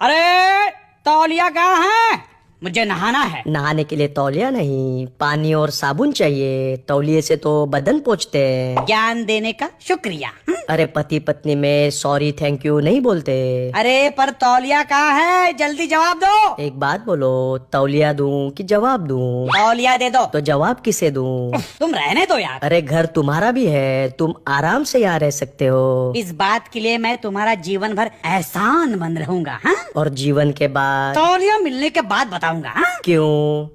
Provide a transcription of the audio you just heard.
अरे तौलिया कहाँ है? मुझे नहाना है। नहाने के लिए तौलिया नहीं, पानी और साबुन चाहिए। तौलिए से तो बदन पोंछते हैं। ज्ञान देने का शुक्रिया। अरे पति पत्नी में सॉरी थैंक यू नहीं बोलते। अरे पर तौलिया कहाँ है? जल्दी जवाब दो। एक बात बोलो, तौलिया दूं कि जवाब दूं? तौलिया दे दो। तो जवाब किसे दूं? तुम रहने दो यार। अरे घर तुम्हारा भी है, तुम आराम से यहाँ रह सकते हो। इस बात के लिए मैं तुम्हारा जीवन भर एहसान बन रहूंगा। हाँ? और जीवन के बाद? तौलिया मिलने के बाद बताऊंगा। हाँ? क्यों?